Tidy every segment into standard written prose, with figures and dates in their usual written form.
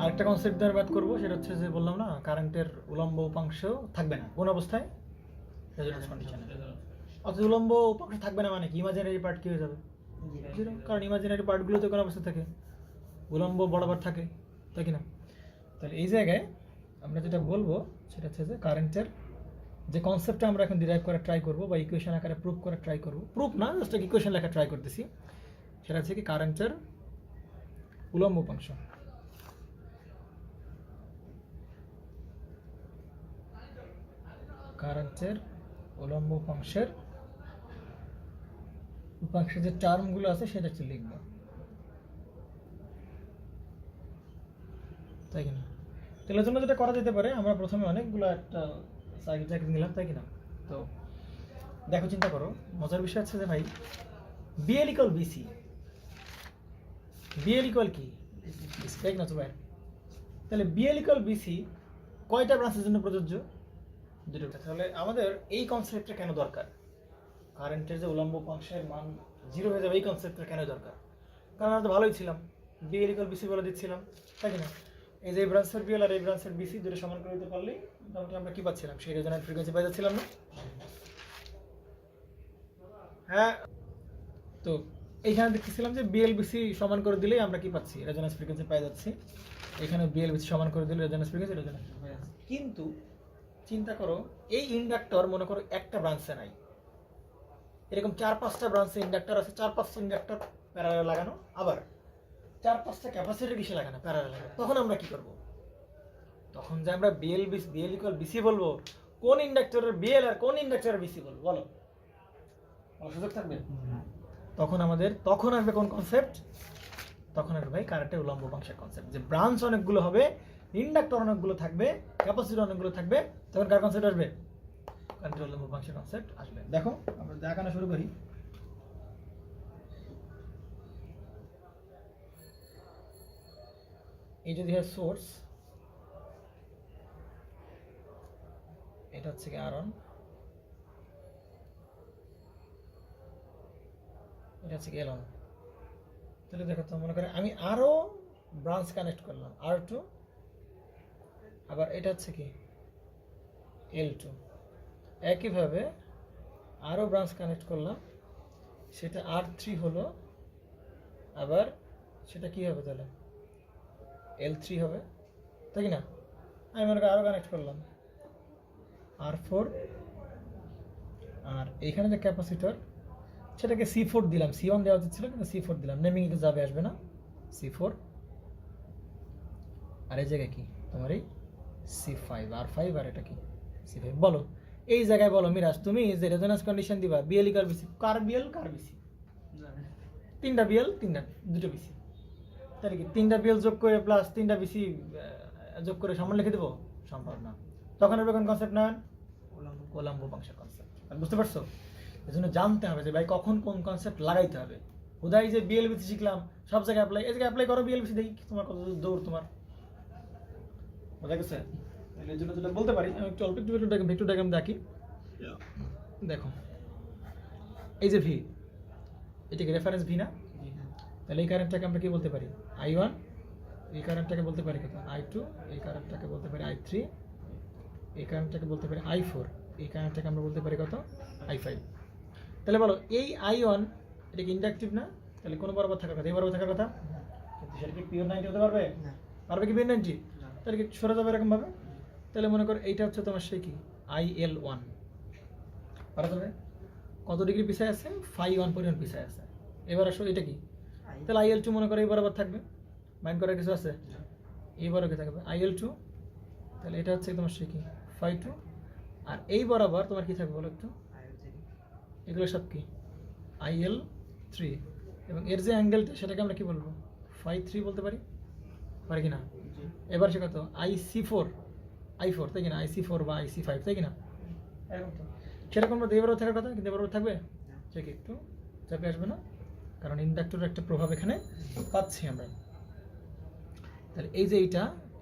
আরেকটা কনসেপ্ট দ্বারা ম্যাথ করবো, সেটা হচ্ছে যে বললাম না কারেন্টের উলম্ব উপাংশ থাকবে না কোন অবস্থায়, রেজোন্যান্স কন্ডিশনে। অর্থাৎ উলম্ব উপাংশ থাকবে না মানে কি, ইমাজিনারি পার্ট কি হয়ে যাবে, জিরো। কারণ ইমাজিনারি পার্টগুলো তো কোন অবস্থায় থাকে, উলম্ব বরাবর থাকে, তাই কি না? তাহলে এই জায়গায় আমরা যেটা বলবো সেটা হচ্ছে যে কারেন্টের যে কনসেপ্টটা আমরা এখন ডিরাইভ করা ট্রাই করবো বা ইকুয়েশন আকারে প্রুফ করা ট্রাই করবো, প্রুফ না জাস্ট ইকুয়েশন লেখা ট্রাই করতেছি, সেটা হচ্ছে কি কারেন্টের উলম্ব উপাংশ। কারেন্টের উলম্ব উপাংশের যে টার্মগুলো আছে সেটা হচ্ছে লিখবো, তাই কিনা? তাহলে জন্য যেটা করা যেতে পারে, আমরা প্রথমে অনেকগুলো একটা সাইকেল চাকরি নিলাম, তাই কিনা? তো দেখো, চিন্তা করো, মজার বিষয় হচ্ছে যে ভাই BL equal BC, BL equal কি, ঠিক না? তো ভাই তাহলে বিএল ইকুয়াল বিসি কয়টা ব্রাঞ্চের জন্য প্রযোজ্য? দুটো। তাহলে আমাদের এই কনসেপ্টটা কেন দরকার? কারেন্টের যে উলম্ব উপাংশের মান জিরো হয়ে যাবে, এই কনসেপ্টটা কেন দরকার? কারণ আমরা তো ভালোই ছিলাম, বিএল ইকুয়াল বিসি বলে দিচ্ছিলাম, তাই কিনা? এই যে এই ব্রাঞ্চের বিএল আর এই ব্রাঞ্চের বিসি দুটো সমান করে দিতে পারলেই মোটামুটি আমরা কি পাচ্ছিলাম, সেই রেজোন্যান্স ফ্রিকোয়েন্সি পাই যাচ্ছিলাম না? হ্যাঁ। তো এইখানে দেখতেছিলাম যে বিএলবিসি সমান করে দিলেই আমরা কি পাচ্ছি, রেজোন্যান্স ফ্রিকোয়েন্সি পাই যাচ্ছি। এখানে বিএলবিসি সমান করে দিলে রেজোন্যান্স ফ্রিকোয়েন্সি পাই যাচ্ছে। কিন্তু চিন্তা করো, এই ইন্ডাক্টর মনে করো একটা ব্রাঞ্চে নাই, এরকম 4-5টা ব্রাঞ্চে ইন্ডাক্টর আছে, 4-5টা ইন্ডাক্টর প্যারালাল লাগানো, আবার 4-5টা ক্যাপাসিটর কিসে লাগানো, প্যারালাল লাগানো। তখন আমরা কি করব? তখন যে আমরা বিএল ইকুয়াল বিসি বলবো, কোন ইন্ডাক্টরের বিএল আর কোন ইন্ডাক্টরের বিসি বলবো, বলো? সুযোগ থাকবে? তখন আসবে কোন কনসেপ্ট? তখন আসবে ভাই কারেন্টের উলম্ব উপাংশের কনসেপ্ট, যে ব্রাঞ্চ অনেকগুলো হবে, ইন্ডাক্টর অনেকগুলো থাকবে, ক্যাপাসিটর অনেকগুলো থাকবে, তখন কার কনসেপ্ট আসবে? কারেন্টের উলম্ব উপাংশের কনসেপ্ট আসবে। দেখো আমরা দেখানো শুরু করি। এই যদি হয় সোর্স, এটা হচ্ছে কি R1, এটা হচ্ছে কি L1। তাহলে দেখো তো, মনে করে আমি আরো ব্রাঞ্চ কানেক্ট করলাম, R2, আবার এটা হচ্ছে কি L2। একইভাবে আরো ব্রাঞ্চ কানেক্ট করলাম, সেটা R3 হলো, আবার সেটা কি হবে তাহলে L3 হবে, তাই কি না? আমি মনে করি আরো কানেক্ট করলাম R4, আর এইখানে যে ক্যাপাসিটর সেটাকে C4 দিলাম, C1 দেওয়া উচিত ছিল কিন্তু C4 দিলাম, নেমিং এটা যাবে আসবে না, C4। আর এই জায়গায় কি তোমার এই C5, R5, আর এটা কি C5। বলো এই জায়গায়, বলো মিরাজ, তুমি যে রেজোন্যান্স কন্ডিশন দিবা বিএল ইকুয়াল বিসি, কার বিএল কার বিসি? তিনটা বিএল, দুটো বিসি। তাহলে কি তিনটা বিএল যোগ করে প্লাস তিনটা বিসি যোগ করে সমান লিখে দেবো? সম্ভব না। তখন হবে কোন কনসেপ্ট না, উলম্ব উপাংশের কনসেপ্ট। বুঝতে পারছো? এজন্য জানতে হবে যে ভাই কখন কোন কনসেপ্ট লাগাইতে হবে। উদাই যে বিএলবিসি শিখলাম সব জায়গায় অ্যাপ্লাই, এই জায়গায় অ্যাপ্লাই করো বিএলবিসি, দেখি তোমার কত দৌড় তোমার। বোঝা গেছে? এর জন্য যেটা বলতে পারি, আমি একটু অল্প একটু ভেক্টর ডায়াগ্রাম দেখি। দেখো এই যে ভি, এটা কি রেফারেন্স ভি না? তাহলে এই কারেন্টটাকে আমরা কি বলতে পারি? I1। এই কারেন্টটাকে বলতে পারি কত? I2। এই কারেন্টটাকে বলতে পারি I3। এই কারেন্টটাকে বলতে পারি I4। এই কারেন্টটাকে আমরা বলতে পারি কত? I5। তাহলে বলো এই I1 এটা কি ইন্ডাকটিভ না? তাহলে কোন বরাবর থাকার কথা? এই বরাবর থাকার কথা, কিন্তু সেটা কি পিওর 90 হতে পারবে? পারবে কি পিওর 90? তাহলে কি সরে যাবে এরকম ভাবে? তাহলে মনে করো এইটা হচ্ছে তোমার সেই কি IL1, পারা যাবে? কত ডিগ্রি পিছায় আছে? 5 পরিমাণ পিছায় আছে। এবার আসো এটা কি, তাহলে IL2 মনে করো এই বরাবর থাকবে, মাইন্ড করার কিছু আছে? এই বরাবর থাকবে IL2। তাহলে এটা হচ্ছে তোমার সেই কি 5 আর এই বরাবর তোমার কি থাকবে বলো একটু? এগুলো সব কি IL3, এবং এর যে অ্যাঙ্গেলটা সেটাকে আমরা কি বলবো? Phi3 বলতে পারি কি না? এবার সে কত? I4, তাই কিনা? IC4 বা IC5, তাই কিনা? এরকম তো সেরকম এই বরাবর থাকার কথা, কিন্তু বরাবর থাকবে সে কি একটু চাপে আসবে না? কারণ ইন্ডাক্টরের একটা প্রভাব এখানে পাচ্ছি আমরা। তাহলে এই যে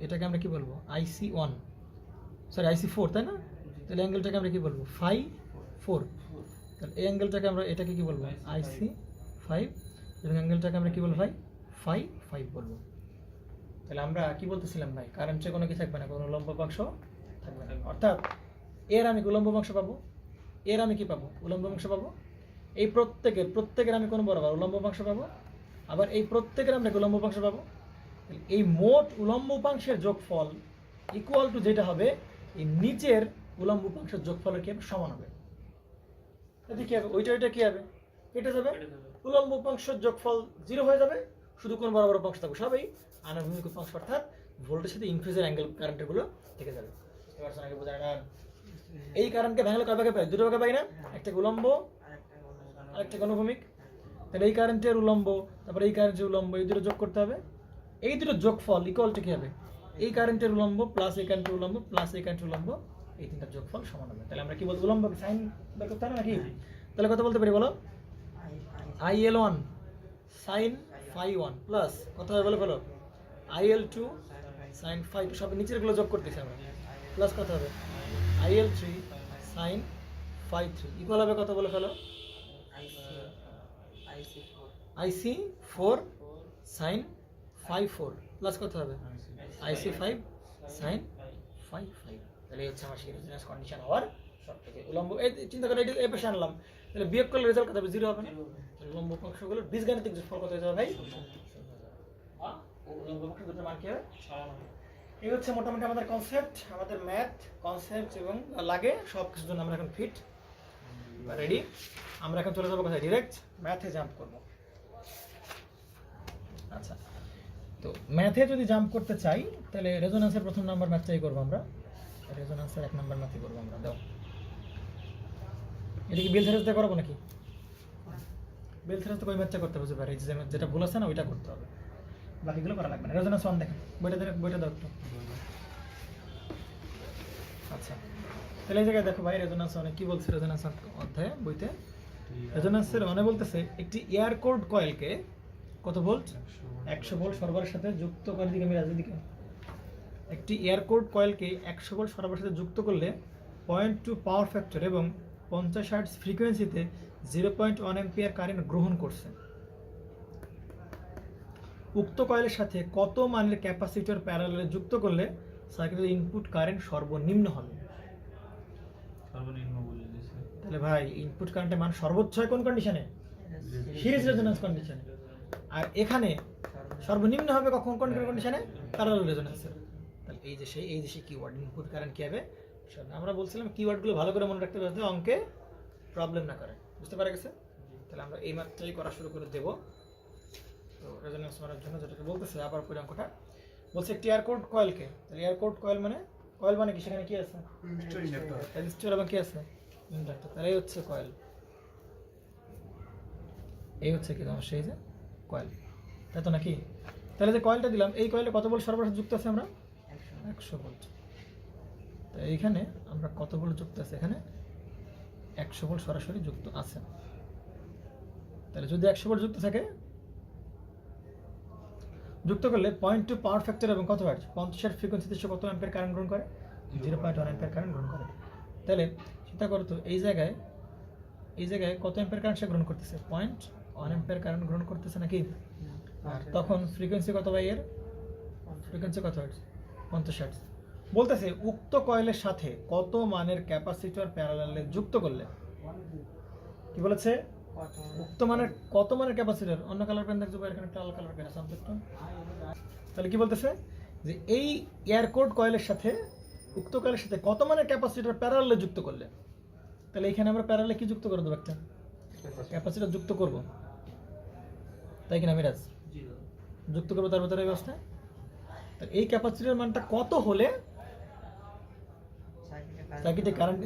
এটাকে আমরা কি বলবো? IC4, তাই না? তাহলে অ্যাঙ্গেলটাকে আমরা কি বলবো? Phi4। তাহলে এই অ্যাঙ্গেলটাকে আমরা এটাকে কি বলবো? IC5, এবং অ্যাঙ্গেলটাকে আমরা কি বলবো? Phi5 বলবো। তাহলে আমরা কি বলতেছিলাম ভাই, কারেন্টের কোনো কি থাকবে না, কোনো উলম্ব অংশ থাকবে না। অর্থাৎ এর আমি উলম্ব অংশ পাবো, এর আমি কি পাবো, উলম্ব অংশ পাবো। এই প্রত্যেকের আমি কোনো বরাবর উলম্ব অংশ পাবো, আবার এই প্রত্যেকের আমরা উলম্ব অংশ পাবো। এই মোট উলম্ব উপাংশের যোগফল ইকুয়াল টু যেটা হবে এই নিচের উলম্ব উপাংশের যোগফলের কি হবে, সমান হবে। তাহলে কি হবে, ওইটা কি হবে, কেটে যাবে, উলম্ব উপাংশের যোগফল 0 হয়ে যাবে, শুধু কোন বরাবর উপাংশ থাকবে, সবই আনুভূমিক উপাংশ, অর্থাৎ ভোল্টের সাথে ইনফেজের অ্যাঙ্গেল কারেন্টের গুলো থেকে যাবে। বুঝতে পারছেন আগে বোঝা না? এই কারেন্টকে ভাঙলে কয় ভাগে পাই, দুটো ভাগে পাই না, একটা উলম্ব আরেকটা অনুভূমিক। তাহলে এই কারেন্টের উলম্ব তারপরে এই কারেন্টের উলম্ব, এই দুটো যোগ করতে হবে, এই দুটো যোগফল ইকুয়াল টু কি হবে, এই কারেন্টের উলম্ব প্লাস এই কারেন্টের উলম্ব প্লাস এই কারেন্টের উলম্ব, এই তিনটার যোগফল সমান হবে। তাহলে আমরা কি বলবো, উলম্ব সাইন বের করতে হবে নাকি? তাহলে কত বলতে পারি বলো, IL1 সাইন ফাই 1 প্লাস কত হবে বলো, IL2 সাইন ফাই 2, সব নিচের গুলো যোগ করতেছি আমরা, প্লাস কত হবে IL3 সাইন ফাই 3 ইকুয়াল হবে কত বলে ফেলো, IC4 সাইন ফাই 4 প্লাস কত হবে IC5 সাইন ফাই 5। তাহলে হচ্ছে আমার সেই রেজোন্যান্স কন্ডিশন হওয়ার সব থেকে উলম্ব। এই চিন্তা করে এই পাশে আনলাম, তাহলে বিয়োগ করলে রেজাল্ট কত হবে, 0 হবে না। উলম্ব অংশগুলো বীজগাণিতিক যোগফল কত হয়ে যাবে ভাই, উলম্ব অংশ দুটোর মান কি হবে, এই হচ্ছে মোটামুটি আমাদের কনসেপ্ট, আমাদের ম্যাথ কনসেপ্ট এবং লাগে সব কিছুর জন্য আমরা এখন ফিট রেডি। আমরা এখন চলে যাবো কোথায়, ডিরেক্ট ম্যাথে জাম্প করব। আচ্ছা, তো ম্যাথে যদি জাম্প করতে চাই তাহলে রেজোন্যান্সের প্রথম নাম্বার ম্যাথটাই করবো আমরা, রেজোন্যান্সের 1 নাম্বার ম্যাথই করবো আমরা। দাও, এটা কি বেল থেরাসতে করবো নাকি, বেল থেরাসতে ওই ম্যাথটা করতে হবে, এই যে যেটা ভুল আছে না ওইটা করতে হবে, বাকিগুলো করা লাগবে না। রেজোন্যান্স 1 দেখেন, বইটা দাও একটু। আচ্ছা, তাহলে এই জায়গায় দেখো ভাই, রেজোন্যান্স 1 কি বলছে, রেজোন্যান্স অধ্যায়ে বইতে রেজোন্যান্সের 1 বলতেছে একটি এয়ার কোড কয়েলকে কত ভোল্ট, 100 ভোল্ট সরবরাহের সাথে যুক্ত করে, দিকে আমি রাজের দিকে, একটি এয়ার কোড কয়েলকে 100 ভোল্ট সরবরাহের সাথে যুক্ত করলে 0.2 পাওয়ার ফ্যাক্টর এবং 50 হার্টজ ফ্রিকোয়েন্সিতে 0.1 অ্যাম্পিয়ার কারেন্ট গ্রহণ করছে। উক্ত কয়েলের সাথে কত মানের ক্যাপাসিটর প্যারালালে যুক্ত করলে সার্কিটের ইনপুট কারেন্ট সর্বনিম্ন হবে। তাহলে ভাই ইনপুট কারেন্টের মান সর্বোচ্চ হয় কোন কন্ডিশনে, সিরিজ রেজোন্যান্স কন্ডিশনে, আর এখানে সর্বনিম্ন হবে কখন, কোন কন্ডিশনে, প্যারালাল রেজোন্যান্সে। তাহলে এই যে সেই কিওয়ার্ড ইনপুট কারেন্ট কি হবে, আমরা বলছিলাম কিওয়ার্ডগুলো ভালো করে মনে রাখতে হবে যাতে অঙ্কে প্রবলেম না করে। বুঝতে পারা গেছে? তাহলে আমরা এই মাত্রাই করা শুরু করে দেব। তো রেজোন্যান্স মানের জন্য যেটাকে বলতেছে আবার পুরো অঙ্কটা বলছে একটি এয়ার কোড কয়েলকে, তাহলে এয়ার কোড কয়েল মানে কি, সেখানে কি আছে, রেজিস্টর এবং কি আছে, ইন্ডাক্টর। তাহলে এই হচ্ছে কয়েল, এই হচ্ছে কি তোমার সেই যে কয়েল, তাই তো নাকি? তাহলে যে কয়েলটা দিলাম, এই কয়েলে কত ভোল্ট সরবরাহ যুক্ত আছে, আমরা 100 ভোল্ট। তো এইখানে আমরা কত ভোল্ট যুক্ত আছে, এখানে 100 ভোল্ট সরাসরি যুক্ত আছে। তাহলে যদি 100 ভোল্ট যুক্ত থাকে, যুক্ত করলে 0.2 পাওয়ার ফ্যাক্টর এবং কত হার্টজ 50 হার্টজ ফ্রিকোয়েন্সিতে সে কত অ্যাম্পিয়ার কারেন্ট গ্রহণ করে, 0.1 অ্যাম্পিয়ার কারেন্ট গ্রহণ করে। তাহলে চিন্তা করো তো, এই জায়গায় কত অ্যাম্পিয়ার কারেন্ট সে গ্রহণ করতেছে, 0.1 অ্যাম্পিয়ার কারেন্ট গ্রহণ করতেছে নাকি? আর তখন ফ্রিকোয়েন্সি কত ভাই, এর ফ্রিকোয়েন্সি কত হার্টজ, 50 হার্টজ। বলতেছে উক্ত কয়েলের সাথে কত মানের ক্যাপাসিটর প্যারালালে যুক্ত করলে, কি বলেছে, উক্ত মানের কত মানের ক্যাপাসিটর, অন্য কালার পেন দেখছো এখানে একটা লাল কালার পেন আছে সাবজেক্ট। তাহলে কি বলতেছে যে এই এয়ার কোড কয়েলের সাথে উক্ত কয়েলের সাথে কত মানের ক্যাপাসিটর প্যারালালে যুক্ত করলে, তাহলে এখানে আমরা প্যারালালে কি যুক্ত করে দেবো, একটা ক্যাপাসিটর যুক্ত করব, তাই কিনা মিরাজ, যুক্ত করবো তার ভেতরে ব্যবস্থা। তাহলে এই ক্যাপাসিটরের মানটা কত হলে সার্কিটে কারেন্ট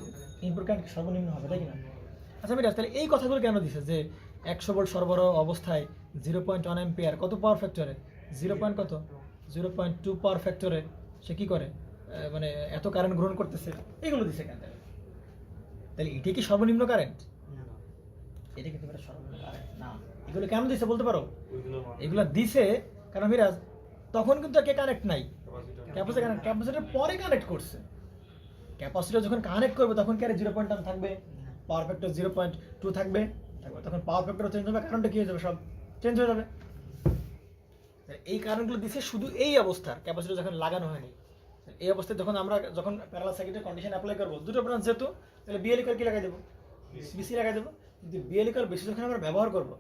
ইনপুট কারেন্ট সর্বনিম্ন হবে, তাই কিনা? আচ্ছা মিরাজ, তাহলে এই কথাগুলো কেন দিছে যে 100 ভোল্ট সরবরাহ অবস্থায় 0.1 অ্যাম্পিয়ার কত পাওয়ার ফ্যাক্টরে, 0.2 পাওয়ার ফ্যাক্টরে সে কি করে, মানে এত কারেন্ট গ্রহণ করতেছে, এগুলো দিছে কেন? তাহলে এটা কি সর্বনিম্ন কারেন্ট? এটা কিন্তু সর্বনিম্ন কারেন্ট না। এগুলো কেন দিছে বলতে পারো? এগুলো দিছে কারণ মিরাজ তখন কিন্তু কে কানেক্ট নাই, ক্যাপাসিটর পরে কানেক্ট করছে। ক্যাপাসিটর যখন কানেক্ট করবে তখন কি আর 0.1 থাকবে, পাওয়ার ফ্যাক্টর 0.2 থাকবে, তখন পাওয়ার ফ্যাক্টর চেঞ্জ হবে, কারণটা কি হয়ে যাবে, সব চেঞ্জ হয়ে যাবে। এই কারণগুলো দিছে শুধু এই অবস্থার ক্যাপাসিটর যখন লাগানো হয়নি। এই অবস্থায় যখন প্যারালাল সার্কিটের কন্ডিশন অ্যাপ্লাই করবো, দুটো ব্রাঞ্চ যেহেতু, তাহলে বিএল ইকুয়াল কি লাগাই দেবো, বিসি লাগাই দেবো। কিন্তু বিএল ইকুয়াল বেশি যখন আমরা ব্যবহার করবো,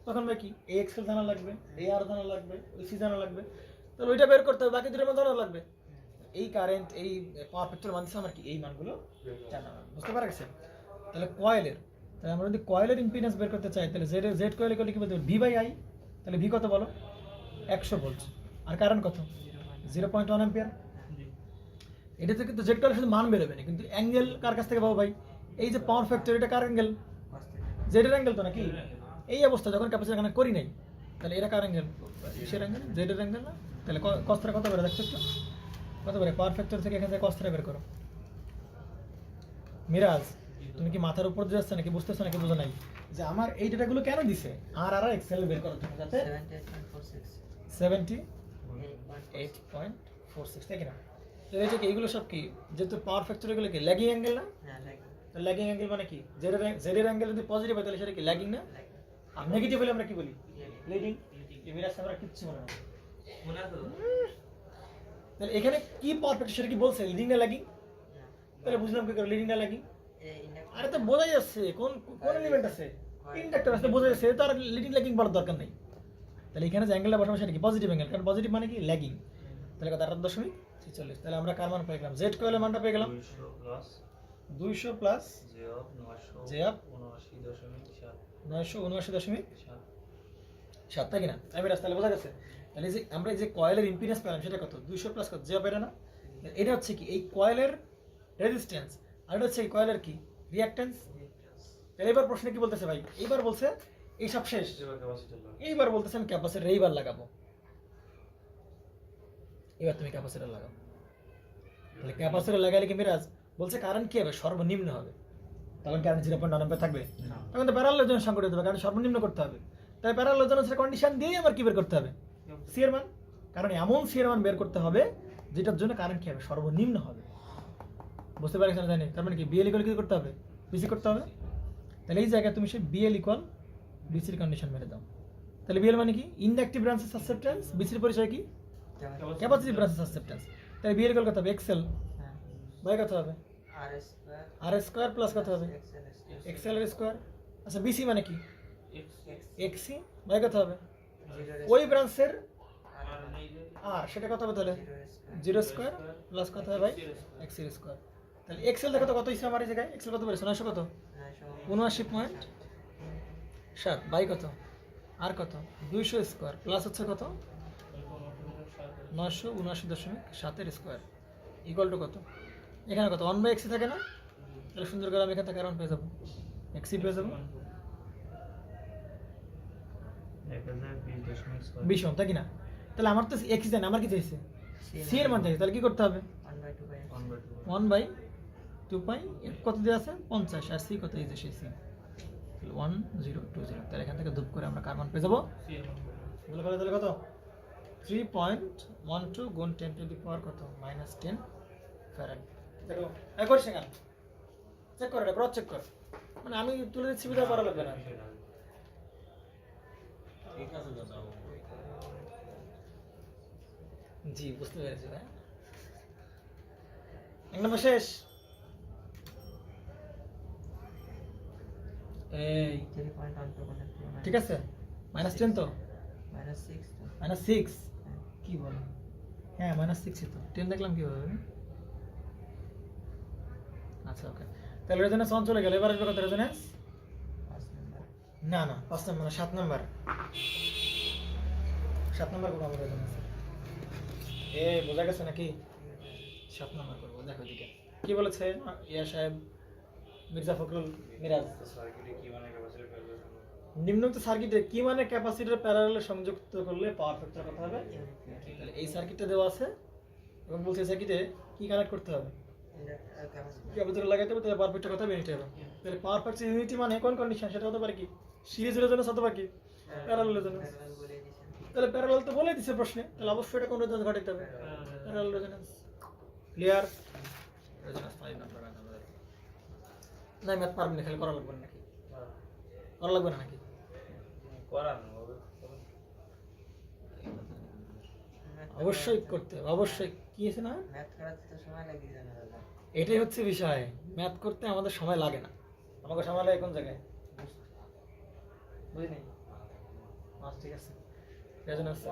তখন ভাই কি এই এক্সেল জানা লাগবে, এই আর জানা লাগবে, ওই সি জানা লাগবে, তাহলে ওইটা বের করতে হবে, বাকি দুটোর মধ্যে জানা লাগবে। এই কারেন্ট, এই পাওয়ার ফ্যাক্টর মান দিচ্ছে আমার কি, এই মানগুলো জানা, বুঝতে পারা গেছে। তাহলে কয়েলের, তাহলে আমরা যদি কয়েলের ইম্পিডেন্স বের করতে চাই, তাহলে জেড কয়েল ইকুয়াল কি বলতে হবে, ভি বাই আই। তাহলে ভি কত বলো, 100 ভোল্ট, আর কারেন্ট কত, 0.1 অ্যাম্পিয়ার। এটাতে কিন্তু জেড কয়েলের শুধু মান বেরোবে না, কিন্তু অ্যাঙ্গেল কার কাছ থেকে পাবো ভাই, এই যে পাওয়ার ফ্যাক্টর, এটা কার অ্যাঙ্গেল, জেডের অ্যাঙ্গেল তো নাকি। এই অবস্থা যখন ক্যাপাসিটর কানেক্ট করি নাই, তাহলে এটা কার অ্যাঙ্গেল, কিসের অ্যাঙ্গেল, জেডের অ্যাঙ্গেল না। তাহলে কস্তারা কত বেরো দেখছো একটু, কত বেরো পাওয়ার ফ্যাক্টর থেকে, এখান থেকে কস্তারা বের করো। মিরাজ, তুমি কি মাথার উপর দিয়ে যাচ্ছে নাকি, বুঝতেছো নাকি, বুঝো নাই যে আমার এই ডেটাগুলো কেন দিছে, আর এক্সেল বের করো তুমি, যাতে 78.46 তাই কিনা। তো এটা কি, এইগুলো সব কি, যেহেতু পাওয়ার ফ্যাক্টর এগুলো কি ল্যাগিং অ্যাঙ্গেল না। তো ল্যাগিং অ্যাঙ্গেল মানে কি, জেডের অ্যাঙ্গেল যদি পজিটিভ হয় তাহলে সেটা কি ল্যাগিং না, আর নেগেটিভ হলে আমরা কি বলি, লিডিং। এই মিরাজ আমরা কিচ্ছু মনে না। তাহলে এখানে কি পাওয়ার ফ্যাক্টর সেটা কি বলছে, লিডিং না ল্যাগিং। তাহলে বুঝলাম কি করে লিডিং না ল্যাগিং, আরে তো বোঝা যাচ্ছে কোন কোন এলিমেন্ট আছে, ইন্ডাক্টর আছে, বোঝা যাচ্ছে, তো আর লিডিং ল্যাগিং বলার দরকার নেই। তাহলে এখানে যে অ্যাঙ্গেলটা বসাবো সেটা কি পজিটিভ অ্যাঙ্গেল, কারণ পজিটিভ মানে কি ল্যাগিং। তাহলে কত, 8.46। তাহলে আমরা কার মান পেয়ে গেলাম, জেড কয়েলের মানটা পেয়ে গেলাম 200 প্লাস জে আপ 979.7, তাই কিনা। আমি রাস্তায় বোঝা গেছে। তাহলে যে আমরা এই যে কয়েলের ইম্পিডেন্স পেলাম সেটা কত, 200 প্লাস কত, জে আপ, এটা না। এটা হচ্ছে কি এই কয়েলের রেজিস্ট্যান্স, আর এটা হচ্ছে এই কয়েলের কি রিঅ্যাকট্যান্স। তাহলে এবার প্রশ্নে কি বলতেছে ভাই, এইবার বলছে এই সব শেষ, এইবার বলতেছে আমি ক্যাপাসিটর এইবার লাগাবো, এবার তুমি ক্যাপাসিটর লাগাও। তাহলে ক্যাপাসিটর লাগাইলে কি মিরাজ বলছে কারেন্ট কি হবে, সর্বনিম্ন হবে। তখন কারেন্ট 0.9 অ্যাম্পিয়ার থাকবে, তখন তো প্যারালাল রেজোনেন্স সংকট হতে হবে, কারণ সর্বনিম্ন করতে হবে। তাই প্যারালাল রেজোনেন্সের কন্ডিশন দিয়েই আমার কি বের করতে হবে, সি এর মান। কারণ এমন সি এর মান বের করতে হবে যেটার জন্য কারেন্ট কি হবে, সর্বনিম্ন হবে। বুঝতে পারছেন না জানি, তার মানে কি বিএল ইকুয়াল কি করতে হবে, বিসি করতে হবে। তাহলে এই জায়গায় তুমি সেই বিএল ইকুয়াল বিসির কন্ডিশন মেরে দাও। তাহলে বিএল মানে কি, ইনডাকটিভ ব্রাঞ্চের সাসেপ্টেন্স, বিসির পরিচয় কি, ক্যাপাসিটিভ ব্রাঞ্চের সাসেপ্টেন্স। তাহলে বিএল ইকুয়াল কত হবে, এক্সেল বাই কত হবে, আর স্কয়ার প্লাস কত হবে, এক্সেল এর স্কয়ার। আচ্ছা বিসি মানে কি, এক্সি বাই কত হবে, ওই ব্রাঞ্চের আর সেটা কত হবে, তাহলে 0 স্কয়ার প্লাস কত হবে ভাই, এক্স এর স্কয়ার। তাহলে এক্সেল দেখো তো কত হইছে আমার এই জায়গায়, এক্সেল কত বেরিয়েছে, 900 কত, 79.7 বাই কত, আর কত 200 স্কয়ার প্লাস হচ্ছে কত 979.7 এর স্কয়ার ইকুয়াল টু কত, এখানে কত 1 বাই এক্স থাকে না। তাহলে সুন্দর করে আমি এখান থেকে কারণ পেয়ে যাবো, এক্সি পেয়ে যাবো 20 ওহম, তাই কি না। তাহলে আমার তো এক্স জানি, আমার কি চাইছে সি এর মান চাইছে, তাহলে কি করতে হবে 1/2 পাই, কত দেওয়া আছে 50, আর সি কত, এই যে সেই সি 1020। তাহলে এখান থেকে ধূপ করে আমরা কার মান পেয়ে যাবো, তাহলে কত 3.12 গুণ 10 টু দি পাওয়ার কত -10 ফ্যারাড। দেখো একবার সেখানে চেক করে, ক্রস চেক কর, মানে আমি তুলে দিচ্ছি বিধায় করা লাগবে না। ঠিক আছে দাদা, জি বুঝতে পেরেছি ভাই। এক নম্বর শেষ। এই ঠিক আছে, -10 তো -6 কি বল, হ্যাঁ -6 তো 10 দেখলাম কি হবে। আচ্ছা ওকে, তাহলে রেজোনেন্স অন চলে গেল। এবার আসবে কত রেজোনেন্স, না 5 নম্বর না 7 নম্বর, 7 নম্বর করবো আমরা রেজোনেন্স। বোঝা গেছে নাকি, 7 নম্বর করবো। দেখো দিকে কি বলেছে ইয়া সাহেব মির্জা ফখরুল মিরাজ, নিম্নোক্ত সার্কিটে কি মানে ক্যাপাসিটর প্যারালালে সংযুক্ত করলে পাওয়ার ফ্যাক্টর কত হবে। তাহলে এই সার্কিটটা দেওয়া আছে এবং বলছে সার্কিটে কি কানেক্ট করতে হবে, ক্যাপাসিটর লাগাইতে হবে, তাহলে পাওয়ার ফ্যাক্টর কত হবে, ইউনিটি হবে। তাহলে পাওয়ার ফ্যাক্টর ইউনিটি মানে কোন কন্ডিশন, সেটা হতে পারে কি সিরিজ রেজোনেন্স অথবা কি প্যারালাল রেজোনেন্স। তাহলে প্যারালাল তো বলে দিছে প্রশ্নে, তাহলে অবশ্যই এটা কোন রেজোনেন্স ঘটাইতে হবে, parallel resonance. Clear, resonance 5 number আমাদের না, ম্যাথ পারবেন না, খালি করা লাগবে না নাকি, করা লাগবে না নাকি, করা না হবে। অবশ্যই করতে হবে, অবশ্যই। কি আছে না, ম্যাথ করাতে তো সময় লাগে জানা দাদা। এটাই হচ্ছে বিষয়, ম্যাথ করতে আমাদের সময় লাগে না, আমাকে সময় লাগে কোন জায়গায়, বুঝলি? ঠিক আছে, রেজন আছে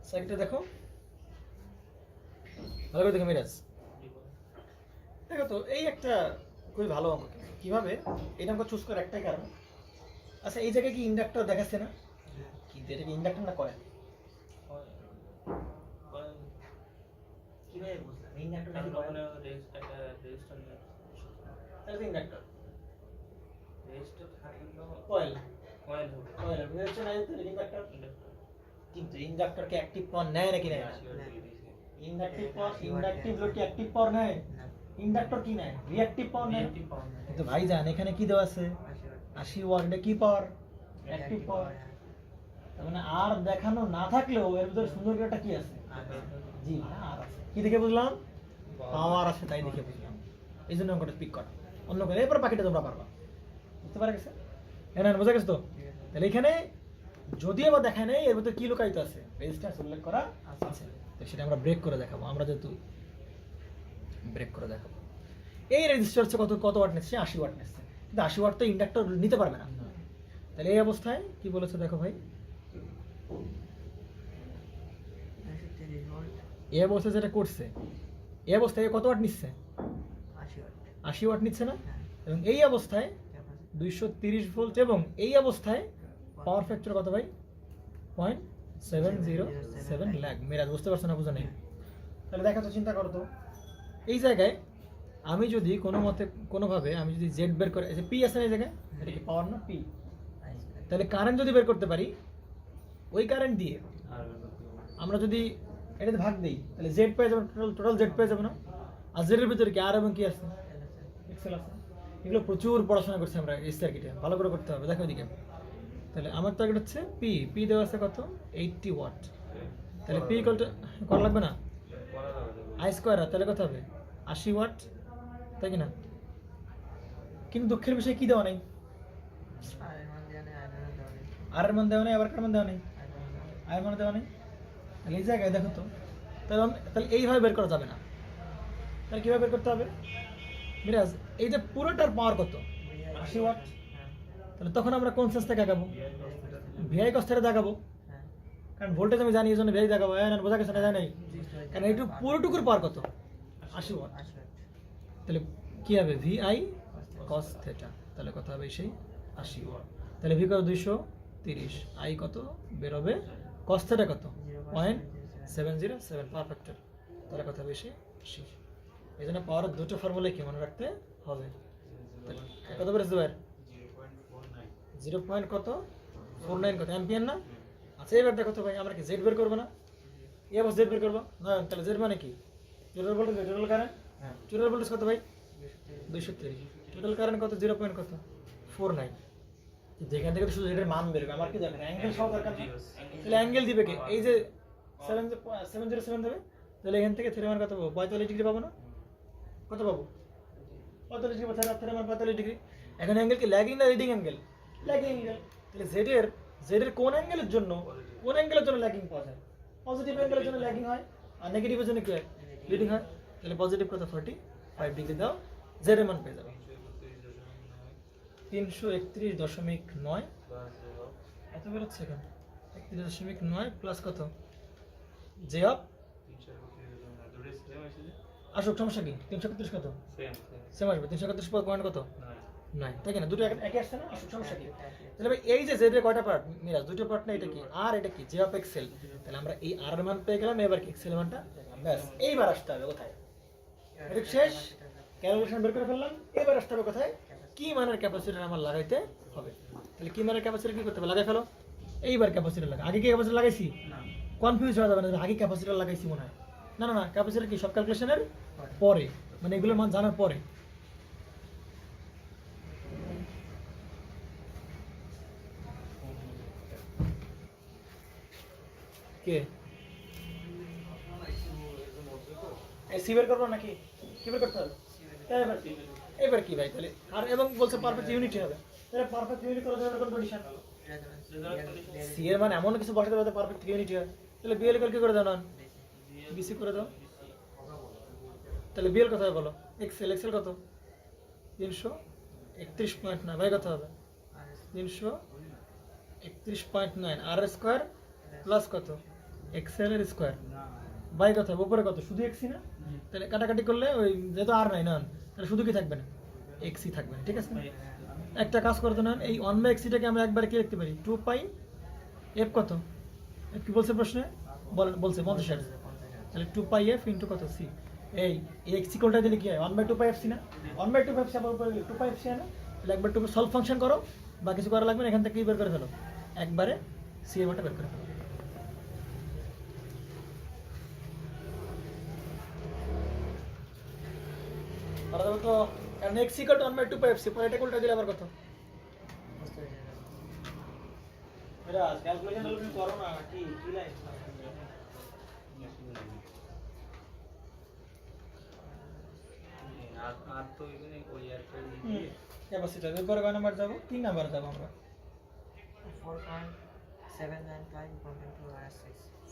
সাইডটা দেখো ভালো করে দেখো মিরাজ, দেখো তো এই একটা খুবই ভালো অঙ্ক। কিভাবে এটা আমাকে চুজ করার একটাই কারণ, আচ্ছা এই জায়গায় কি ইন্ডাক্টর দেখাচ্ছে না, কি এটা কি ইন্ডাক্টর না কয়েল? কিভাবে বুঝলাম ইন্ডাক্টর নাকি কয়েল? তাহলে তো ইন্ডাক্টর, কয়েল, কয়েল কয়েল বুঝছেন না, তো ইন্ডাক্টর। কিন্তু ইন্ডাক্টরকে অ্যাক্টিভ পাওয়ার নেয় নাকি নেয় না? ইন্ডাকটিভ পাওয়ার, ইন্ডাকটিভ লোড কি অ্যাক্টিভ পাওয়ার নেয়? ইন্ডাক্টর কি নেয়? রিঅ্যাক্টিভ পাওয়ার নেয়। কিন্তু ভাইজান এখানে কি দেওয়া আছে? 80 ওয়াট, এটা কি পাওয়ার? অ্যাক্টিভ পাওয়ার। তার মানে আর দেখানো না থাকলেও এর ভিতরে সুন্দর একটা কি আছে? জি আর আছে। কি দেখে বুঝলাম? পাওয়ার আছে তাই দেখে বুঝলাম। এই জন্য অঙ্কটা পিক করা। অন্য করে এরপর বাকিটা তোমরা পারবা। বুঝতে পারা গেছে? হ্যাঁ বোঝা গেছে তো? তাহলে এখানে যদি আবার দেখা নেই এর ভিতরে কি লুকায়িত আছে, রেজিস্ট্যান্স উল্লেখ করা আছে, তো সেটা আমরা ব্রেক করে দেখাবো। আমরা যেহেতু ব্রেক করে দেখাবো, এই রেজিস্টার হচ্ছে কত কত ওয়াট নিচ্ছে? 80 ওয়াট নিচ্ছে, কিন্তু 80 ওয়াট তো ইন্ডাক্টর নিতে পারবে না। তাহলে এই অবস্থায় কি বলেছে দেখো ভাই, এই অবস্থায় যেটা করছে, এই অবস্থায় কত ওয়াট নিচ্ছে? 80 ওয়াট নিচ্ছে না? এবং এই অবস্থায় 230 ভোল্ট, এবং এই অবস্থায় পাওয়ার ফ্যাক্টর কত ভাই? 0.707 লাখ। মেরাজ বুঝতে পারছো না? বুঝো নেই? তাহলে দেখা তো, চিন্তা করো তো, এই জায়গায় আমি যদি কোনো মতে কোনোভাবে আমি যদি জেড বের করে, পি আছে না এই জায়গায়, এটা কি পাওয়ার না? পি। তাহলে কারেন্ট যদি বের করতে পারি, ওই কারেন্ট দিয়ে আমরা যদি এটাতে ভাগ দিই, তাহলে জেড পেয়ে যাবো, টোটাল জেড পেয়ে যাবো না? আর জেডের ভিতরে কি আর এবং কি আছে? এক্সেল আছে। এগুলো প্রচুর পড়াশোনা করছি আমরা এই সার্কিটে, ভালো করে করতে হবে। দেখো এদিকে, তাহলে আমার টার্গেট হচ্ছে পি, পি দেওয়া আছে কত? 80 ওয়াট। তাহলে পি ইকুয়াল টু করা লাগবে না? আই স্কোয়ার, তাহলে কত হবে? 80 ওয়াট, তাই কি না? কিন্তু দুঃখের বিষয়ে কি দেওয়া নেই? আর এর মান দেওয়া নেই, আবার কার মান দেওয়া নেই? আয়ের মান দেওয়া নেই। তাহলে এই জায়গায় দেখো তো, তাহলে এইভাবে বের করা যাবে না। তাহলে কীভাবে বের করতে হবে মিরাজ? এই যে পুরোটার পাওয়ার কত? 80 ওয়াট। তাহলে তখন আমরা কোন সেন্স থেকে দেখাবো? ভিআই কস থেকে দেখাবো, কারণ ভোল্টেজ আমি জানি, এই জন্য ভিআই দেখাবো। বোঝা গেছে না? জানি নাই, কারণ এইটুকু পুরোটুকুর পাওয়ার কত? 80 ওয়াট। তাহলে কি হবে? VI cos theta. তাহলে কত হবে? সেই 80 ওয়াট। তাহলে ভি কত? 230। আই কত বেরোবে? কস থেটা কত? 0.707 পাওয়ার ফ্যাক্টর। তাহলে কত হবে? সেই 80। এই জন্য পাওয়ারের দুটো ফর্মুলা কি মনে রাখতে হবে? কত বেরোচ্ছে ভাই? 0. কত? 49 কত অ্যাম্পিয়ার না? আচ্ছা এবার দেখো তো ভাই, আমরা কি জেড বের করবো না? এবার জেড বের করবো না? তাহলে জেড মানে কি? Total voltage, total current. Total voltage কত ভাই? 230। টোটাল কারেন্ট কত? 0. কত? 49। যেখান থেকে তো শুধু এটার মান বেরোবে, আমার কি দরকার? অ্যাঙ্গেল সহ দরকার নেই। তাহলে অ্যাঙ্গেল দিবে কে? এই যে 707 দেবে, তাহলে এখান থেকে থিটা মান কত পাবো? 45 ডিগ্রি পাবো না? কত পাবো? 45 ডিগ্রি, থিটা মান 45 ডিগ্রি। এখন অ্যাঙ্গেল কি ল্যাগিং না লিডিং অ্যাঙ্গেল? Lagging angle. তাহলে জেড এর কোন অ্যাঙ্গেলের জন্য ল্যাগিং পাওয়া যায়? পজিটিভ অ্যাঙ্গেলের জন্য ল্যাগিং হয়, আর নেগেটিভের জন্য কি হয়? লিডিং হয়। তাহলে পজিটিভ কত? 45 ডিগ্রি দাও, জেড এর মান পেয়ে যাবে 331.9। এত বেরোচ্ছে এখানে 31.9 প্লাস কত? জে অফ আসুক, সমস্যা কি? 331 কত? সেম আসবে। 331 পয়েন্ট কত? 9, তাই না? দুটো একই আসছে না? আসুক, সমস্যা কি? তাহলে ভাই এই যে জেড এর কয়টা পার্ট মিরাজ? দুটো পার্ট না? এটা কি আর এটা কি? J of axle. তাহলে আমরা এই আর এর মান পেয়ে গেলাম, এবার কি এক্সেল মানটা? ব্যাস, এইবার আসতে হবে কোথায়? এটা শেষ, ক্যালকুলেশন বের করে ফেললাম। এবার আসতে হবে কোথায়? কি মানের ক্যাপাসিটর আমার লাগাইতে হবে। তাহলে কি মানের ক্যাপাসিটর কি করতে হবে? লাগাই ফেলো। এইবার ক্যাপাসিটর লাগা। আগে কি ক্যাপাসিটর লাগাইছি? কনফিউজ হয়ে যাবে না, আগে ক্যাপাসিটর লাগাইছি মনে হয়। না না না, ক্যাপাসিটর কি সব ক্যালকুলেশনের পরে, মানে এগুলোর মান জানার পরে। কে সি বের করবো নাকি? কি বের করতে হবে? এবার কি ভাই? তাহলে আর এবং বলছে পারফেক্ট ইউনিটি হবে। তাহলে পারফেক্ট ইউনিটি করার জন্য কোন কন্ডিশন? সি এর মানে এমন কিছু বসাতে পারতে পারফেক্ট ইউনিটি হয়, তাহলে বিএল ইকুয়াল কি করে দাও না, বিসি করে দাও। তাহলে বিএল কত হবে বলো, এক্সেল এক্সেল কত 331.9 ভাই কত হবে 331.9 আর স্কয়ার প্লাস কত এক্সেল এর স্কয়ার বাই কত হবে উপরে কত শুধু এক্সই না, তাহলে কাটাকাটি করলে ওই যেহেতু আর নাই না তাহলে শুধু কি থাকবে না এক্সই থাকবে না, ঠিক আছে। একটা কাজ করতে না এই 1/xটাকে আমরা একবার কি লিখতে পারি 2 পাই এফ কত কি বলছে প্রশ্নে বলছে 50 তাহলে 2 পাই এফ ইনটু কত সি, এই এক্স ইকুয়ালটা দিলে কি হয় 1/2 পাই এফ সি না, 1/2 পাই এফ সি আবার উপরে 2 পাই এফ সি না, তাহলে একবার 2 সলভ ফাংশন করো বা কিছু করা লাগবে না, এখান থেকে কি বের করে ফেলো একবারে সি এর মানটা বের করে ফেলো। আর দেখো তো কারণ x equal to 1/2 pi F C পরে এটা উল্টা দিলে আবার কত এরা ক্যালকুলেশন হলো তুমি করো না কি কি লাইন আর তো এখানে ওই একটা ক্যাপাসিটর এর পরে কয় নাম্বার যাব 3 নাম্বার যাব আমরা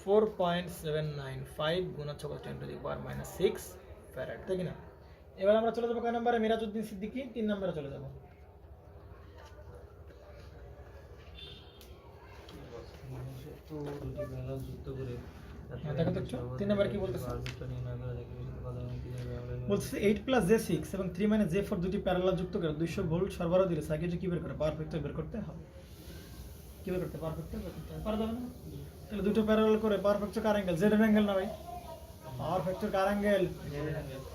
4.795 গুণা 6 10 টু দি পাওয়ার -6 ফ্যারাড, তাই কি না। এবার আমরা চলে যাব কয় নম্বরে মিরাজউদ্দিন সিদ্দিকী 3 নম্বরে চলে যাব। তো দুটি ব্যালেন্স যুক্ত করে দেখো তো 3 নম্বর কি বলতেছে, বলছে 8 প্লাস j6 এবং 3 মাইনাস j4 দুটি প্যারালাল যুক্ত করে 200 ভোল্ট সরবরাহ দিলে সার্কিটে কি বের করে পাওয়ার ফ্যাক্টর বের করতে হবে, কি বের করতে পাওয়ার ফ্যাক্টর বের করতে হবে পারা যাবে না, তাহলে দুটো প্যারালাল করে পাওয়ার ফ্যাক্টর কার অ্যাঙ্গেল জেড এর অ্যাঙ্গেল না ভাই, পাওয়ার ফ্যাক্টর কার অ্যাঙ্গেল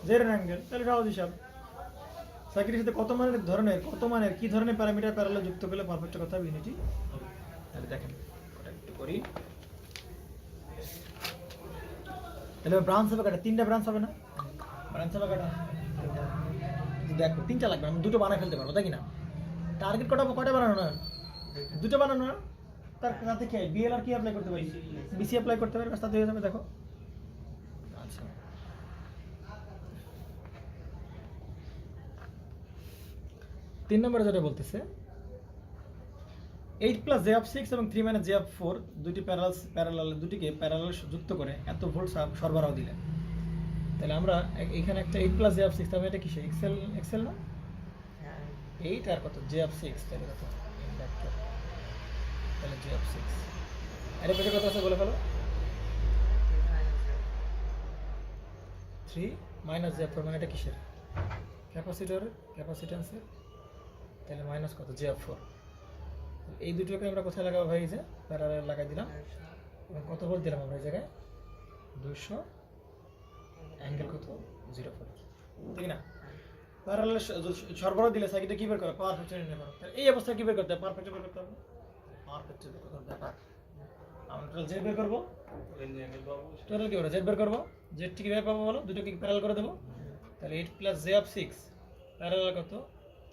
জেড এর অ্যাঙ্গেল, তাহলে সহজ হিসাব সার্কিটের সাথে কত মানের কি ধরনের প্যারামিটার প্যারালাল যুক্ত করলে পাওয়ার ফ্যাক্টর কত হবে ইউনিটি। তাহলে দেখেন ওটা একটু করি, তাহলে ব্রাঞ্চ হবে কটা 3টা ব্রাঞ্চ হবে না, ব্রাঞ্চ হবে কটা দেখো 3টা লাগবে আমি দুটো বানায় ফেলতে পারবো তাই কি না, টার্গেট কটা বানানো না দুটো বানানো না, তার সাথে কি বিএল আর কি অ্যাপ্লাই করতে পারি বিসি অ্যাপ্লাই করতে পারি রাস্তা হয়ে যাবে দেখো। আচ্ছা 3 নম্বরে যেটা বলতেছে 8 প্লাস জে অফ 6 এবং 3 মাইনাস জে অফ 4 দুটিকে প্যারালাল যুক্ত করে এত ভোল্ট সরবরাহ দিলে, তাহলে আমরা এখানে একটা 8 প্লাস জে অফ 6 তাহলে এটা কিসে এক্সেল না 8 আর কত জে অফ 6 তাহলে কত ইন্ডাক্টর, তাহলে জে অফ 6 এর পেছনে কত আছে বলে ফেলো 3 মাইনাস জে অফ 4 মানে এটা কিসের ক্যাপাসিট্যান্সের, তাহলে মাইনাস কত জে অফ 4, এই দুটোকে আমরা কোথায় লাগাবো ভাই, যে প্যারালাল লাগাই দিলাম এবং কত ভোল্ট দিলাম আমরা এই জায়গায় 200 অ্যাঙ্গেল কত 0.4, ঠিক না। প্যারালাল সরবরাহ দিলে সার্কিটে কি বের করে পাওয়ার ফ্যাক্টর নির্ণয় করো, তাহলে এই অবস্থায় কি বের করতে হবে পাওয়ার ফ্যাক্টর বের করতে হবে, পাওয়ার ফ্যাক্টর বের করতে হবে আমরা টোটাল জেড বের করবো, টোটাল কি করে জেড বের করবো, জেড ঠিক কিভাবে পাবো বলো দুটোকে প্যারালাল করে দেবো, তাহলে 8 প্লাস জে অফ 6 প্যারালাল কত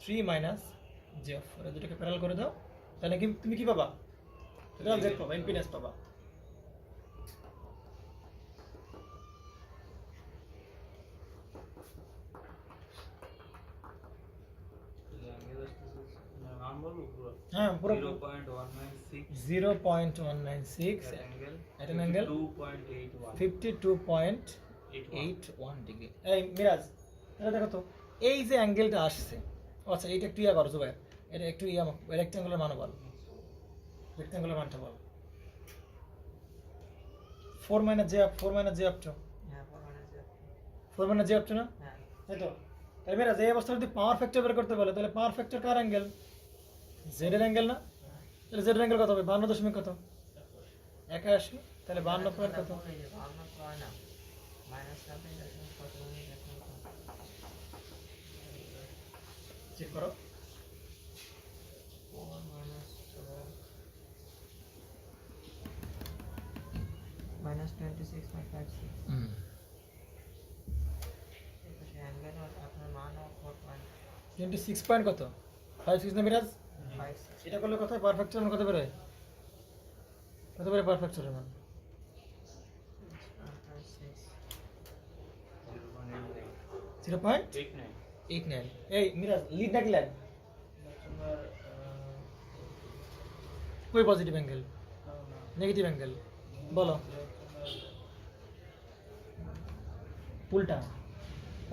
3 মাইনাস জে অফ 4 দুটোকে প্যারালাল করে দাও, তাহলে কি তুমি কি পাবা টোটাল জেড পাবা ইম্পিডেন্স পাবা। হ্যাঁ পুরো 0.196 at an angle 52.81 ডিগ্রি। এই মিরাজ এটা দেখো তো এই যে অ্যাঙ্গেলটা আসছে, আচ্ছা এইটা একটু ইয়া করো জুবাইর, এটা একটু ইয়া রেক্ট্যাঙ্গুলার মান বল, রেক্ট্যাঙ্গুলার মানটা বল 4 minus J up 4 minus J up 2 4 minus J up 2 না তাই তো, তাহলে মিরাজ এই অবস্থায় যদি পাওয়ার ফ্যাক্টর বের করতে বলে তাহলে পাওয়ার ফ্যাক্টর কার অ্যাঙ্গেল জেড এর অ্যাঙ্গেল না, তাহলে জেড এর অ্যাঙ্গেল কত হবে 52 দশমিক কত 81, তাহলে 52 পয়েন্ট কত চেক করো -26.56 অ্যাঙ্গেল আপনার মান 26 পয়েন্ট কত 56 না মিরাজ 4.56 এটা করলে কত পাওয়ার ফ্যাক্টর কত বেরোয় পাওয়ার ফ্যাক্টরের মান 0.89। এই মিরাজ লিড নাকি ল্যাগ ওই পজিটিভ অ্যাঙ্গেল নেগেটিভ অ্যাঙ্গেল বলো উল্টা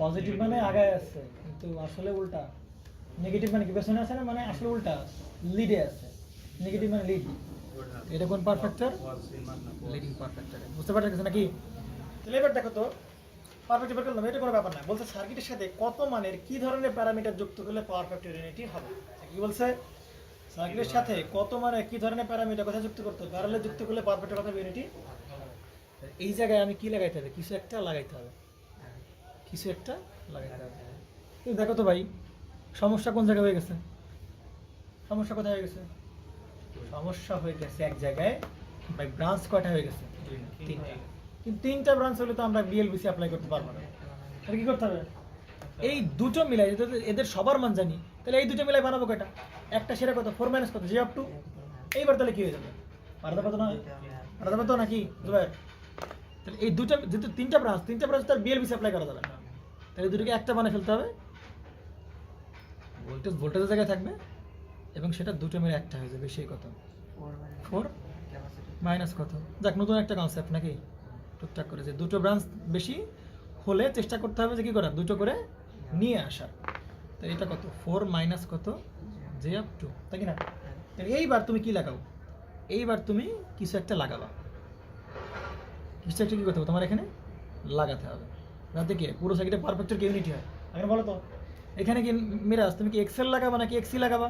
পজিটিভ মানে আগায় আছে কিন্তু আসলে উল্টা নেগেটিভ মানে কি পেছনে আছে না মানে আসলে উল্টা লিডে আছে নেগেটিভ মানে লিড এটা কোন পারফেক্টর লিডিং পারফেক্টর বুঝতে পারছো নাকি তাহলে এবার দেখো তো পারফেক্ট বের করলাম এটা কোনো ব্যাপার না বলছে সার্কিটের সাথে কত মানের কি ধরনের প্যারামিটার যুক্ত করলে পারফেক্ট ইউনিটি হবে কি বলছে সার্কিটের সাথে কত মানের কি ধরনের প্যারামিটার কথা যুক্ত করতে হবে প্যারালাল যুক্ত করলে পারফেক্ট কথা ইউনিটি এই জায়গায় আমি কি লাগাইতে হবে কিছু একটা লাগাইতে হবে কিছু একটা লাগাইতে হবে কিন্তু দেখো তো ভাই সমস্যা কোন জায়গায় হয়ে গেছে সমস্যা কোথায় হয়ে গেছে সমস্যা হয়ে গেছে এক জায়গায় ভাই ব্রাঞ্চ কয়টা হয়ে গেছে তিনটা কিন্তু তিনটা ব্রাঞ্চ হলে তো আমরা বিএলবিসি অ্যাপ্লাই করতে পারবো না তাহলে কি করতে হবে এই দুটো মিলাই যদি এদের সবার মান জানি তাহলে এই দুটো মিলাই বানাবো কয়টা একটা সেরা কত 4 মাইনাস কত জি অফ 2 এইবার তাহলে কি হয়ে যাবে পারদা পাতো না পারদা পাতো নাকি জুবাইর তাহলে এই দুটো যেহেতু তিনটা ব্রাঞ্চ তার বিএলবিসি অ্যাপ্লাই করা যাবে না তাহলে দুটোকে একটা বানিয়ে ফেলতে হবে ভোল্টেজের জায়গায় থাকবে এবং সেটা দুটো মিলে একটা হয়ে যাবে সেই কত 4 মাইনাস কত যাক নতুন একটা কনসেপ্ট নাকি টুকটাক করে যে দুটো ব্রাঞ্চ বেশি হলে চেষ্টা করতে হবে যে কি করা দুটো করে নিয়ে আসার তো এটা কত 4 মাইনাস কত জে অফ 2 তাই কি না তাহলে এইবার তুমি কি লাগাও এইবার তুমি কিছু একটা লাগাবা কিছু একটা কি করতে হবে তোমার এখানে লাগাতে হবে যাতে কি পুরো সার্কিটে পারফেক্টের কি ইউনিটি হয় এখন বলো তো এখানে কি মিরাজ তুমি কি এক্সেল লাগাবা নাকি এক্সি লাগাবা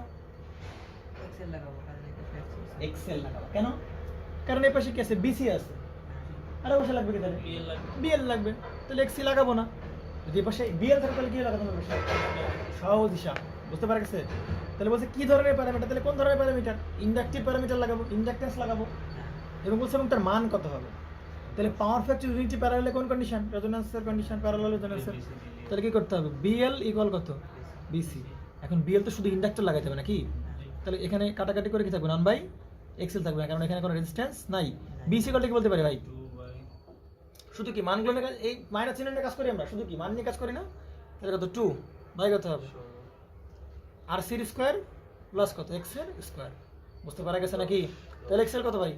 এক্সেল লাগাবো কারণ এটা ফ্লেক্সিবল এক্সেল লাগাবা কেন কারণ এই পাশে কি আছে বিসি আছে আর বসে লাগবে কি তাহলে বিএল লাগবে তাহলে এক্সি লাগাবো না যদি এই পাশে বিএল থাকে তাহলে কি লাগাতে হবে সহজ হিসাব বুঝতে পারা গেছে তাহলে বলছে কি ধরনের প্যারামিটার তাহলে কোন ধরনের প্যারামিটার ইন্ডাকটিভ প্যারামিটার লাগাবো ইন্ডাকটেন্স লাগাবো এবং বলছে এবং তার মান কত হবে তাহলে পাওয়ার ফ্যাক্টর ইউনিটি প্যারালালে কোন কন্ডিশন রেজোন্যান্সের কন্ডিশন প্যারালাল রেজোন্যান্সের তাহলে কি করতে হবে বিএল ইকুয়াল কত বিসি এখন বিএল তো শুধু ইন্ডাক্টর লাগাইতে হবে নাকি তাহলে এখানে কাটাকাটি করে কি থাকবে নন বাই এক্সেল থাকবে না কারণ এখানে কোনো রেজিস্ট্যান্স নাই বিসি ইকুয়াল কি বলতে পারি ভাই শুধু কি মানগুলো নিয়ে এই মাইনাস চিহ্ন নিয়ে কাজ করি আমরা শুধু কি মান নিয়ে কাজ করি না তাহলে কত 2 বাই কত হবে আর সির স্কোয়ার প্লাস কত এক্স এর স্কোয়ার বুঝতে পারা গেছে নাকি তাহলে এক্সেল কত ভাই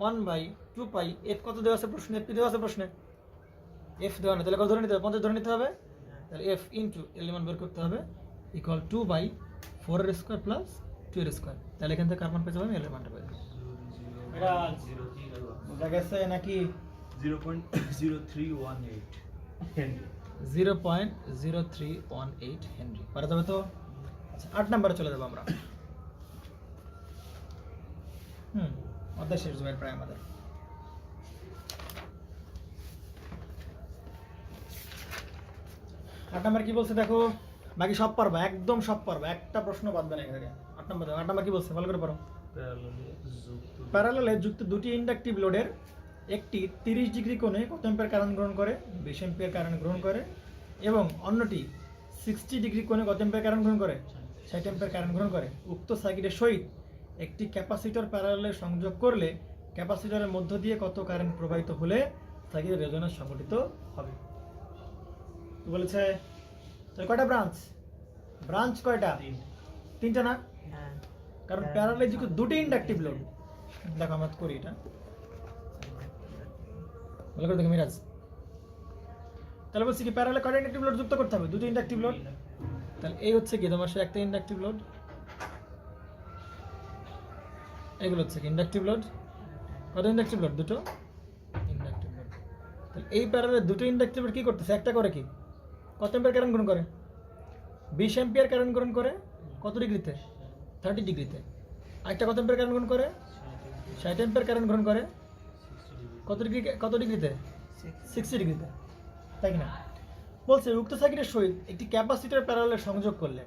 1 বাই 2 পাই এফ কত দেওয়া আছে প্রশ্নে এফ দেওয়া আছে প্রশ্নে এফ দেওয়া না তাহলে কত ধরে নিতে হবে 50 ধরে নিতে হবে তাহলে এফ ইনটু এলিমেন্ট বের করতে হবে ইকুয়াল 2 বাই 4 এর স্কোয়ার প্লাস 2 এর স্কোয়ার তাহলে এখান থেকে কার্বন পেয়ে যাবে এলিমেন্টটা পেয়ে যাবে বুঝা গেছে নাকি 0.0318 হেনরি 0.0318 হেনরি পারা যাবে তো আচ্ছা 8 নম্বরে চলে যাবো আমরা অর্ধেক শেষ জুমের প্রায় আমাদের আট নাম্বার কি বলছে দেখো বাকি সব পারবা একদম সব পারবা একটা প্রশ্ন বাদ দেন এখানে আট নাম্বার কি বলছে ভালো করে পড়ো প্যারালালে যুক্ত দুটি ইন্ডাকটিভ লোডের একটি 30 ডিগ্রি কোণে কত অ্যাম্পিয়ার কারেন্ট গ্রহণ করে 20 অ্যাম্পিয়ার কারেন্ট গ্রহণ করে এবং অন্যটি 60 ডিগ্রি কোণে কত অ্যাম্পিয়ার কারেন্ট গ্রহণ করে 60 অ্যাম্পিয়ার কারেন্ট গ্রহণ করে উক্ত সার্কিটের সহিত একটি ক্যাপাসিটর প্যারালালে সংযোগ করলে ক্যাপাসিটরের মধ্য দিয়ে কত কারেন্ট প্রবাহিত হলে সার্কিটের রেজোন্যান্স সংঘটিত হবে তো বলেছে তাহলে কয়টা ব্রাঞ্চ কয়টা তিনটা না হ্যাঁ কারণ প্যারালালে যুক্ত দুটি ইন্ডাকটিভ লোড দেখো আমরা করি এটা ভালো করে দেখো মিরাজ তাহলে বলছি কি প্যারালালে কয়টা ইন্ডাকটিভ লোড যুক্ত করতে হবে দুটো ইন্ডাকটিভ লোড তাহলে এই হচ্ছে কি তোমার সে একটা ইন্ডাকটিভ লোড এগুলো হচ্ছে কি ইন্ডাকটিভ লোড কত ইন্ডাকটিভ লোড দুটো ইন্ডাকটিভ লোড তাহলে এই প্যারালালে দুটো ইন্ডাকটিভ লোড কি করতেছে একটা করে কি কত অ্যাম্পিয়ার কারেন্ট গ্রহণ করে 20 অ্যাম্পিয়ার কারেন্ট গ্রহণ করে কত ডিগ্রিতে 30 ডিগ্রিতে আরেকটা কত অ্যাম্পিয়ার কারেন্ট গ্রহণ করে 60 অ্যাম্পিয়ার কারেন্ট গ্রহণ করে কত ডিগ্রিতে 60 ডিগ্রিতে তাই কি না বলছে উক্ত সার্কিটের সহিত একটি ক্যাপাসিটর প্যারালালে সংযোগ করলে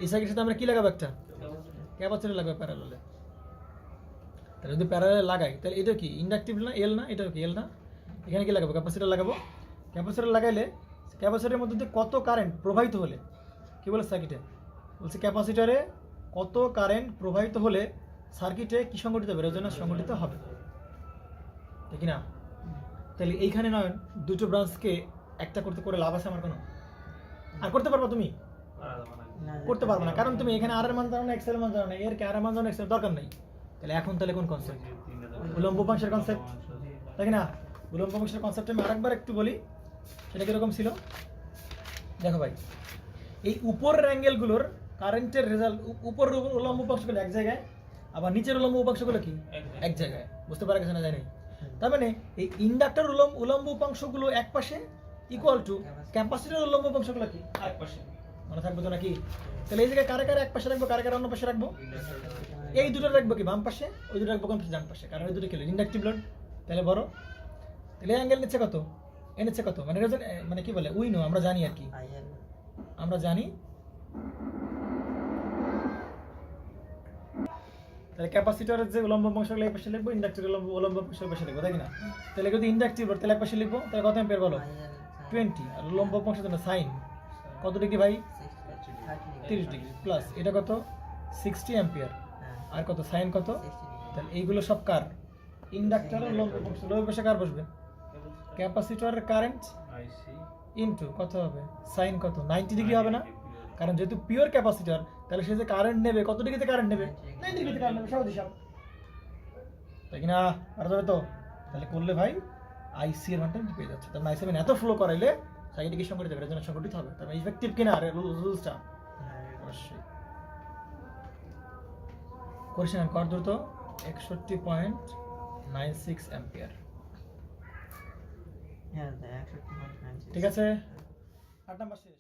এই সার্কিটের সাথে আমরা কি লাগাবো একটা ক্যাপাসিটর লাগবে প্যারালালে তাহলে যদি প্যারালালে লাগাই তাহলে এটা কি ইন্ডাকটিভ না এল না এটা কি এল না এখানে কি লাগাবো ক্যাপাসিটর লাগাবো ক্যাপাসিটর লাগাইলে ক্যাপাসিটরের মধ্যে দিয়ে কত কারেন্ট প্রবাহিত হলে কি বলে সার্কিটে বলছে ক্যাপাসিটরে কত কারেন্ট প্রবাহিত হলে সার্কিটে কি সংঘটিত হবে রেজোন্যান্স সংঘটিত হবে ঠিক না তাহলে এইখানে নয় দুটো ব্রাঞ্চকে একটা করতে করে লাভ আছে আমার কোনো আর করতে পারবো তুমি করতে পারবো না কারণ তুমি এখানে আর এর মান জানো না এক্স এর মান জানো না এর কে আর এর মান জানো এক্স এর দরকার নেই তাহলে এখন তাহলে কোন কনসেপ্ট? উলম্ব উপাংশের কনসেপ্ট, তাই না? উলম্ব উপাংশের কনসেপ্ট আমি আরেকবার একটু বলি, সেটা কিরকম ছিল দেখো ভাই। এই উপরের অ্যাঙ্গেলগুলোর কারেন্টের রেজাল্ট, উপরের উলম্ব উপাংশগুলো এক জায়গায়, আবার নিচের উলম্ব উপাংশগুলো কি এক জায়গায়, বুঝতে পারা গেছে না? জানি। তার মানে এই ইন্ডাক্টর উলম্ব উপাংশগুলো এক পাশে ইকুয়াল টু ক্যাপাসিটর উলম্ব উপাংশগুলো কি আরেক পাশে, মনে থাকবে তো নাকি? তাহলে এই জায়গায় কারে কারে এক পাশে রাখবো, কারে কারে অন্য পাশে রাখবো? এই দুটো রাখবো কি বাম পাশে, ওই দুটো রাখবো কোন পাশে? ডান পাশে, কারণ এই দুটো কি ইন্ডাকটিভ লোড। তাহলে বড়, তাহলে অ্যাঙ্গেল নিচ্ছে কত, এ নিচ্ছে কত, মানে মানে কি বলে উই নো, আমরা জানি আর কি, আইএল আমরা জানি। তাহলে ক্যাপাসিটরের যে উলম্ব অংশগুলো এই পাশে লিখবো, ইন্ডাক্টরের উলম্ব অংশ এই পাশে লিখবো, তাই না? তাহলে যদি ইন্ডাকটিভ তাহলে এক পাশে লিখবো, তাহলে কত অ্যাম্পিয়ার বলো? 20। আর উলম্ব অংশের জন্য সাইন কত ডিগ্রি ভাই? 30 ডিগ্রি প্লাস এটা কত? 60 অ্যাম্পিয়ার। আর কত সাইন কত? তাহলে এইগুলো সব কার? ইন্ডাক্টরের উলম্ব অংশ। ওই পাশে কার বসবে? ক্যাপাসিটরের কারেন্ট ইনটু কত হবে? সাইন কত? 90 ডিগ্রি হবে না? কারণ যেহেতু পিওর ক্যাপাসিটর, তাহলে সে যে কারেন্ট নেবে কত ডিগ্রিতে কারেন্ট নেবে? 90 ডিগ্রিতে কারেন্ট নেবে, সহজ হিসাব, তাই কি না? পারা যাবে তো? তাহলে করলে ভাই আইসি এর মানটা পেয়ে যাচ্ছে। তার মানে আইসি এত ফ্লো করাইলে সাইকেল কি সংগঠিত হবে, রেজোনেন্স সংগঠিত হবে। তার মানে ইফেক্টিভ কিনা আর রুলসটা অবশ্যই কোশ্চেন কর দ্রুত। 61.96 অ্যাম্পিয়ার, হ্যাঁ 160.96 ঠিক আছে? 8 নাম্বার শেষ।